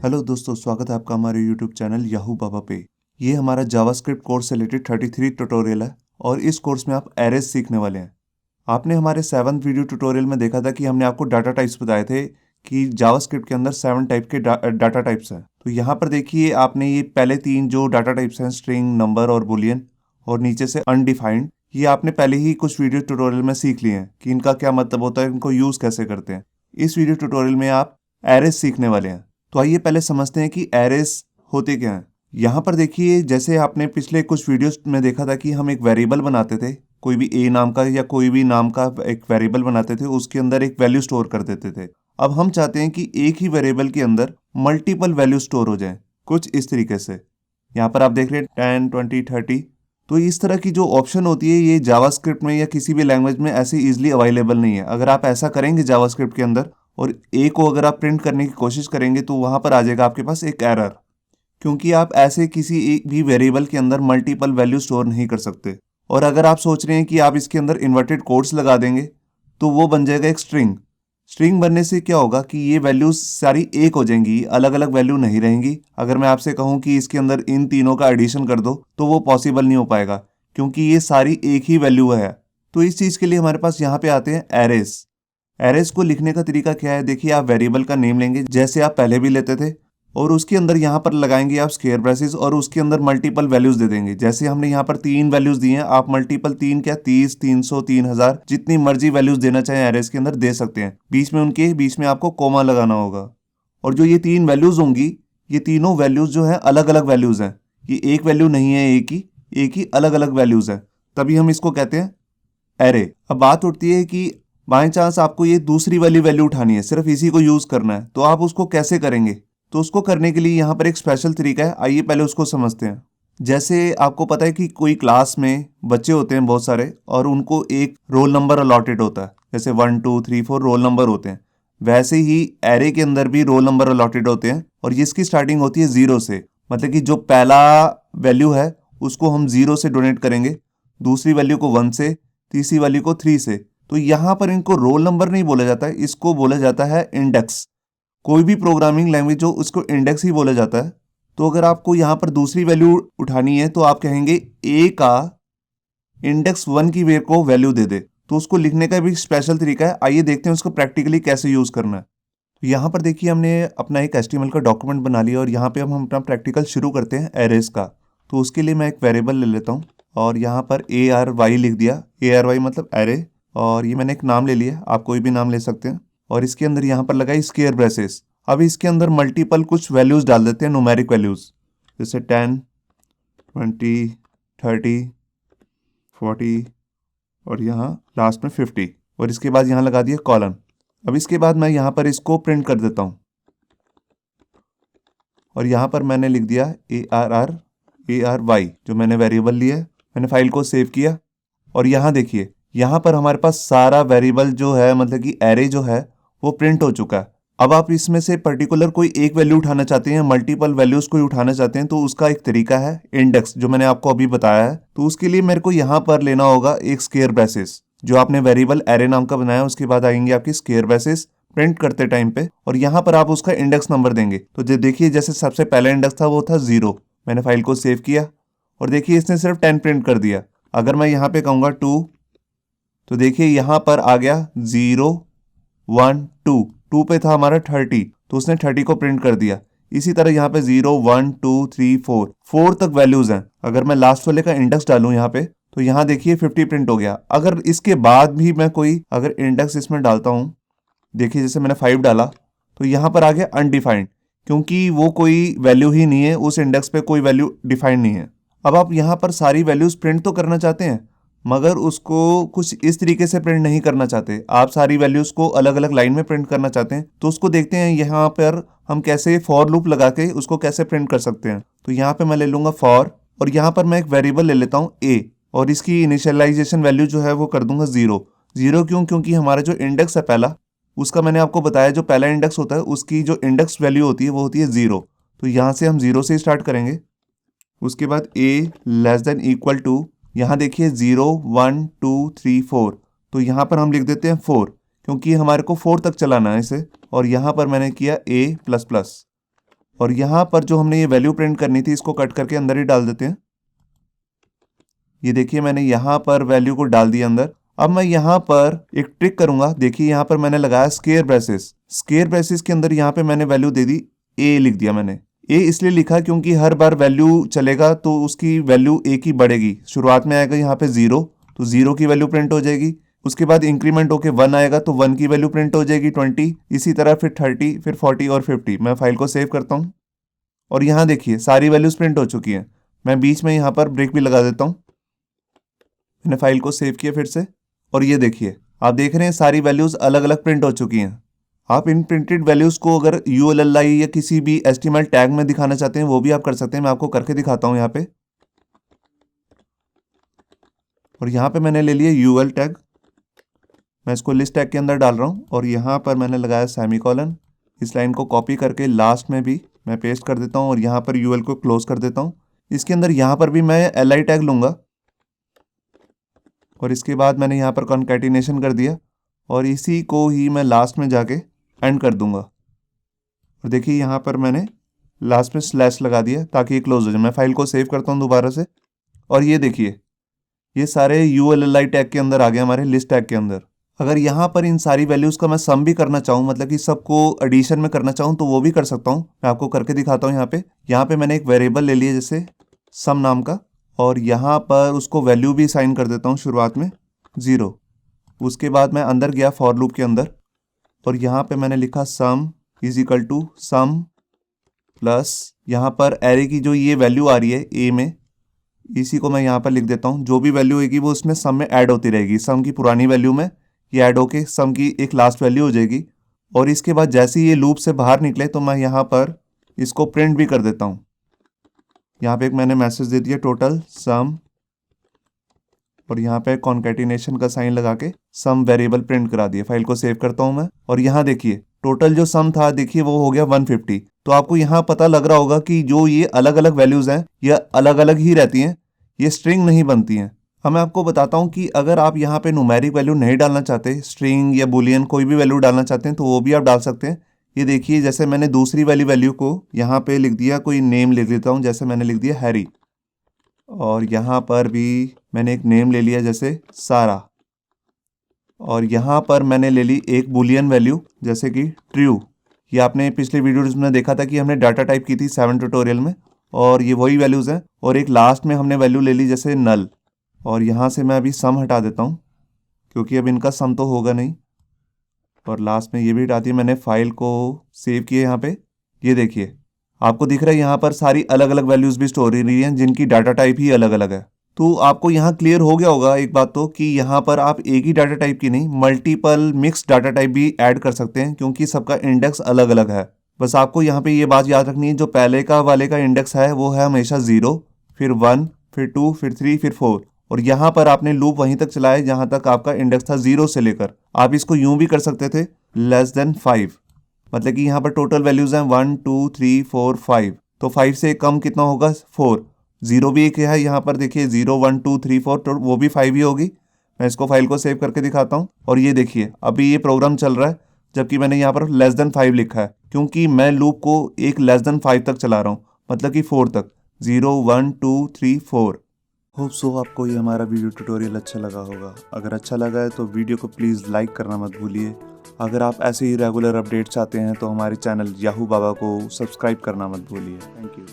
Hello दोस्तों, स्वागत है आपका हमारे यूट्यूब चैनल याहू बाबा पे। ये हमारा जावास्क्रिप्ट कोर्स से रिलेटेड 33 ट्यूटोरियल है और इस कोर्स में आप एरेज सीखने वाले हैं। आपने हमारे 7th वीडियो ट्यूटोरियल में देखा था कि हमने आपको डाटा टाइप्स बताए थे कि जावास्क्रिप्ट के अंदर 7 टाइप के डाटा टाइप्स हैं। तो यहाँ पर देखिए, आपने ये पहले 3 जो डाटा टाइप्स हैं, स्ट्रिंग, नंबर और बुलियन, और नीचे से अनडिफाइंड, ये आपने पहले ही कुछ वीडियो ट्यूटोरियल में सीख लिए हैं कि इनका क्या मतलब होता है, इनको यूज़ कैसे करते हैं। इस वीडियो ट्यूटोरियल में आप एरेज सीखने वाले हैं। तो आइए पहले समझते हैं कि एरेज होते क्या हैं। यहाँ पर देखिए, जैसे आपने पिछले कुछ वीडियोस में देखा था कि हम एक वेरिएबल बनाते थे, कोई भी ए नाम का या कोई भी नाम का एक वेरिएबल बनाते थे, उसके अंदर एक वैल्यू स्टोर कर देते थे। अब हम चाहते हैं कि एक ही वेरिएबल के अंदर मल्टीपल वैल्यू स्टोर हो जाए, कुछ इस तरीके से। यहाँ पर आप देख रहे हैं 10, 20, 30। तो इस तरह की जो ऑप्शन होती है, ये जावास्क्रिप्ट में या किसी भी लैंग्वेज में ऐसे इजीली अवेलेबल नहीं है। अगर आप ऐसा करेंगे जावास्क्रिप्ट के अंदर और ए को अगर आप प्रिंट करने की कोशिश करेंगे तो वहां पर आ जाएगा आपके पास एक एरर, क्योंकि आप ऐसे किसी एक भी वेरिएबल के अंदर मल्टीपल वैल्यू स्टोर नहीं कर सकते। और अगर आप सोच रहे हैं कि आप इसके अंदर इन्वर्टेड कोट्स लगा देंगे तो वो बन जाएगा एक स्ट्रिंग। स्ट्रिंग बनने से क्या होगा कि ये वैल्यूज सारी एक हो जाएंगी, अलग अलग वैल्यू नहीं रहेंगी। अगर मैं आपसे कहूं कि इसके अंदर इन तीनों का एडिशन कर दो तो वो पॉसिबल नहीं हो पाएगा, क्योंकि ये सारी एक ही वैल्यू है। तो इस चीज के लिए हमारे पास यहाँ पे आते हैं एरेज। एरेज को लिखने का तरीका क्या है, देखिए, आप वेरिएबल का नेम लेंगे जैसे आप पहले भी लेते थे, और उसके अंदर यहाँ पर लगाएंगे आप स्क्वायर ब्रेसेस और उसके अंदर मल्टीपल वैल्यूज दे देंगे। जैसे हमने यहाँ पर 3 वैल्यूज दी हैं, आप मल्टीपल 3 क्या, 30, 300, 3000, जितनी मर्जी वैल्यूज देना चाहें एरेज के अंदर दे सकते हैं। उनके बीच में आपको कोमा लगाना होगा। और जो ये 3 वैल्यूज होंगी, ये तीनों वैल्यूज जो है अलग अलग वैल्यूज हैं। ये एक वैल्यू नहीं है, एक ही अलग अलग वैल्यूज है, तभी हम इसको कहते हैं एरे। अब बात उठती है कि बाई चांस आपको ये दूसरी वाली वैल्यू उठानी है, सिर्फ इसी को यूज करना है, तो आप उसको कैसे करेंगे? तो उसको करने के लिए यहाँ पर एक स्पेशल तरीका है, आइए पहले उसको समझते हैं। जैसे आपको पता है कि कोई क्लास में बच्चे होते हैं बहुत सारे और उनको एक रोल नंबर अलॉटेड होता है, जैसे 1, 2, 3, 4 रोल नंबर होते हैं। वैसे ही एरे के अंदर भी रोल नंबर अलॉटेड होते हैं और जिसकी स्टार्टिंग होती है 0 से, मतलब कि जो पहला वैल्यू है उसको हम 0 से डोनेट करेंगे, दूसरी वैल्यू को 1 से, तीसरी वैल्यू को 3 से। तो यहाँ पर इनको रोल नंबर नहीं बोला जाता है, इसको बोला जाता है इंडेक्स। कोई भी प्रोग्रामिंग लैंग्वेज हो उसको इंडेक्स ही बोला जाता है। तो अगर आपको यहाँ पर दूसरी वैल्यू उठानी है तो आप कहेंगे ए का इंडेक्स 1 की वेर को वैल्यू दे दे। तो उसको लिखने का भी स्पेशल तरीका है, आइए देखते हैं उसको प्रैक्टिकली कैसे यूज करना है। तो यहाँ पर देखिए, हमने अपना एक HTML का डॉक्यूमेंट बना लिया और यहाँ पे हम अपना प्रैक्टिकल शुरू करते हैं एरेज का। तो उसके लिए मैं एक वेरिएबल ले लेता हूँ और यहाँ पर ARY लिख दिया। ARY मतलब एरे, और ये मैंने एक नाम ले लिया, आप कोई भी नाम ले सकते हैं। और इसके अंदर यहाँ पर लगाई स्क्वायर ब्रेसेस। अब इसके अंदर मल्टीपल कुछ वैल्यूज डाल देते हैं, न्यूमेरिक वैल्यूज, जैसे 10, 20, 30, 40 और यहाँ लास्ट में 50। और इसके बाद यहाँ लगा दिया कॉलन। अब इसके बाद मैं यहाँ पर इसको प्रिंट कर देता हूँ और यहाँ पर मैंने लिख दिया ARY, जो मैंने वेरिएबल लिया है। मैंने फाइल को सेव किया और यहाँ देखिए, यहाँ पर हमारे पास सारा वेरिएबल जो है, मतलब कि एरे जो है, वो प्रिंट हो चुका है। अब आप इसमें से पर्टिकुलर कोई एक वैल्यू उठाना चाहते हैं, मल्टीपल वैल्यूज कोई उठाना चाहते हैं, तो उसका एक तरीका है इंडेक्स, जो मैंने आपको अभी बताया है। तो उसके लिए मेरे को यहाँ पर लेना होगा एक स्क्वायर ब्रेसेस, जो आपने वेरिएबल एरे नाम का बनाया, उसके बाद आएंगे आपकी स्क्वायर ब्रेसेस प्रिंट करते टाइम पे, और यहाँ पर आप उसका इंडेक्स नंबर देंगे। तो जो देखिए, जैसे सबसे पहला इंडेक्स था वो था 0। मैंने फाइल को सेव किया और देखिए इसने सिर्फ 10 प्रिंट कर दिया। अगर मैं यहाँ पे कहूँगा 2, तो देखिए यहाँ पर आ गया 0, 1, 2। 2 पे था हमारा 30, तो उसने 30 को प्रिंट कर दिया। इसी तरह यहाँ पे 0, 1, 2, 3, 4 तक वैल्यूज हैं। अगर मैं लास्ट वाले का इंडेक्स डालूं यहाँ पे, तो यहाँ देखिए 50 प्रिंट हो गया। अगर इसके बाद भी मैं कोई अगर इंडेक्स इसमें डालता हूँ, देखिए जैसे मैंने 5 डाला, तो यहाँ पर आ गया अनडिफाइंड, क्योंकि वो कोई वैल्यू ही नहीं है, उस इंडेक्स पे कोई वैल्यू डिफाइंड नहीं है। अब आप यहाँ पर सारी वैल्यूज प्रिंट तो करना चाहते हैं, मगर उसको कुछ इस तरीके से प्रिंट नहीं करना चाहते। आप सारी वैल्यूज को अलग अलग लाइन में प्रिंट करना चाहते हैं, तो उसको देखते हैं यहाँ पर हम कैसे फॉर लूप लगा के उसको कैसे प्रिंट कर सकते हैं। तो यहाँ पे मैं ले लूंगा फॉर, और यहाँ पर मैं एक वेरिएबल ले लेता हूँ ए, और इसकी इनिशियलाइजेशन वैल्यू जो है वो कर दूंगा 0। 0 क्यों? क्योंकि हमारा जो इंडेक्स है पहला, उसका मैंने आपको बताया, जो पहला इंडेक्स होता है उसकी जो इंडेक्स वैल्यू होती है वो होती है 0। तो यहाँ से हम 0 से स्टार्ट करेंगे। उसके बाद a less than equal to, यहाँ देखिए 0, 1, 2, 3, 4, तो यहाँ पर हम लिख देते हैं 4, क्योंकि हमारे को 4 तक चलाना है इसे। और यहाँ पर मैंने किया a++, और यहाँ पर जो हमने ये वैल्यू प्रिंट करनी थी इसको कट करके अंदर ही डाल देते हैं। ये देखिए मैंने यहाँ पर वैल्यू को डाल दिया अंदर। अब मैं यहाँ पर एक ट्रिक करूंगा। देखिए यहाँ पर मैंने लगाया स्क्वायर ब्रेसेस। स्क्वायर ब्रेसेस के अंदर यहाँ पे मैंने वैल्यू दे दी ए, लिख दिया मैंने। ए इसलिए लिखा क्योंकि हर बार वैल्यू चलेगा तो उसकी वैल्यू एक ही बढ़ेगी। शुरुआत में आएगा यहाँ पे 0 तो 0 की वैल्यू प्रिंट हो जाएगी। उसके बाद इंक्रीमेंट होके 1 आएगा तो 1 की वैल्यू प्रिंट हो जाएगी 20। इसी तरह फिर 30, फिर 40 और 50। मैं फाइल को सेव करता हूँ और यहाँ देखिए सारी वैल्यूज प्रिंट हो चुकी हैं। मैं बीच में यहाँ पर ब्रेक भी लगा देता हूँ। मैंने फाइल को सेव किया फिर से और ये देखिए आप देख रहे हैं सारी वैल्यूज अलग अलग प्रिंट हो चुकी हैं। आप इन प्रिंटेड वैल्यूज को अगर ULLI या किसी भी HTML टैग में दिखाना चाहते हैं वो भी आप कर सकते हैं। मैं आपको करके दिखाता हूँ यहाँ पे। और यहाँ पे मैंने ले लिया UL टैग। मैं इसको लिस्ट टैग के अंदर डाल रहा हूँ और यहाँ पर मैंने लगाया सेमीकोलन। इस लाइन को कॉपी करके लास्ट में भी मैं पेस्ट कर देता हूँ और यहाँ पर UL को क्लोज कर देता हूँ। इसके अंदर यहाँ पर भी मैं LI टैग लूँगा और इसके बाद मैंने यहाँ पर कॉन्कैटिनेशन कर दिया और इसी को ही मैं लास्ट में जाके एंड कर दूंगा। और देखिए यहाँ पर मैंने लास्ट में स्लैश लगा दिया ताकि ये क्लोज हो जाए। मैं फाइल को सेव करता हूँ दोबारा से और ये देखिए ये सारे ULLI टैग के अंदर आ गए हमारे लिस्ट टैग के अंदर। अगर यहाँ पर इन सारी वैल्यूज़ का मैं सम भी करना चाहूँ, मतलब कि सबको एडिशन में करना चाहूँ तो वो भी कर सकता हूँ। मैं आपको करके दिखाता हूँ। यहाँ पे मैंने एक वेरिएबल ले लिया जैसे सम नाम का और यहाँ पर उसको वैल्यू भी साइन कर देता हूँ शुरुआत में 0। उसके बाद मैं अंदर गया फॉर लूप के अंदर और यहाँ पे मैंने लिखा sum is equal to sum plus यहाँ पर एरे की जो ये वैल्यू आ रही है ए में, इसी को मैं यहाँ पर लिख देता हूँ। जो भी वैल्यू होगी वो उसमें सम में ऐड होती रहेगी। सम की पुरानी वैल्यू में ये ऐड होके सम की एक लास्ट वैल्यू हो जाएगी। और इसके बाद जैसे ही ये लूप से बाहर निकले तो मैं यहाँ पर इसको प्रिंट भी कर देता हूँ। यहाँ पे एक मैंने मैसेज दे दिया टोटल सम और यहाँ पे कॉन्कैटिनेशन का साइन लगा के सम वेरिएबल प्रिंट करा दिया। फाइल को सेव करता हूँ मैं और यहाँ देखिए टोटल जो सम था देखिए वो हो गया 150। तो आपको यहाँ पता लग रहा होगा कि जो ये अलग अलग वैल्यूज हैं ये अलग अलग ही रहती हैं, ये स्ट्रिंग नहीं बनती हैं। अब मैं आपको बताता हूँ कि अगर आप यहाँ पे न्यूमेरिक वैल्यू नहीं डालना चाहते, स्ट्रिंग या बुलियन कोई भी वैल्यू डालना चाहते हैं तो वो भी आप डाल सकते हैं। ये देखिए जैसे मैंने दूसरी वाली वैल्यू को यहाँ पे लिख दिया, कोई नेम लिख देता हूँ, जैसे मैंने लिख दिया हैरी और यहाँ पर भी मैंने एक नेम ले लिया जैसे सारा और यहाँ पर मैंने ले ली एक बुलियन वैल्यू जैसे कि ट्रू। ये आपने पिछले वीडियोज़ में देखा था कि हमने डाटा टाइप की थी 7 ट्यूटोरियल में और ये वही वैल्यूज़ हैं। और एक लास्ट में हमने वैल्यू ले ली जैसे नल और यहाँ से मैं अभी सम हटा देता हूँ क्योंकि अब इनका सम तो होगा नहीं। और लास्ट में ये भी हटा दिया मैंने। फाइल को सेव किए। यहाँ पे ये देखिए आपको दिख रहा है यहाँ पर सारी अलग अलग वैल्यूज़ भी स्टोर हो रही हैं जिनकी डाटा टाइप ही अलग अलग है। तो आपको यहाँ क्लियर हो गया होगा एक बात तो कि यहाँ पर आप एक ही डाटा टाइप की नहीं मल्टीपल मिक्स डाटा टाइप भी ऐड कर सकते हैं क्योंकि सबका इंडेक्स अलग अलग है। बस आपको यहाँ पे ये बात याद रखनी है, जो पहले का वाले का इंडेक्स है वो है हमेशा 0, फिर 1, फिर 2, फिर 3, फिर 4 और यहाँ पर आपने लूप वहीं तक चलाया जहाँ तक आपका इंडेक्स था 0 से लेकर। आप इसको यूं भी कर सकते थे <5, मतलब कि यहाँ पर टोटल वैल्यूज हैं 1, 2, 3, 4, 5। तो 5 से कम कितना होगा 4। 0 भी एक है यहाँ पर देखिए 0, 1, 2, 3, 4 तो वो भी 5 ही होगी। मैं इसको फाइल को सेव करके दिखाता हूँ और ये देखिए अभी ये प्रोग्राम चल रहा है जबकि मैंने यहाँ पर <5 लिखा है क्योंकि मैं लूप को एक <5 तक चला रहा हूँ, मतलब कि 4 तक 0, 1, 2, 3, 4। होप सो आपको ये हमारा वीडियो ट्यूटोरियल अच्छा लगा होगा। अगर अच्छा लगा है तो वीडियो को प्लीज़ लाइक करना मत भूलिए। अगर आप ऐसे ही रेगुलर अपडेट चाहते हैं तो हमारे चैनल याहू बाबा को सब्सक्राइब करना मत भूलिए। Thank you.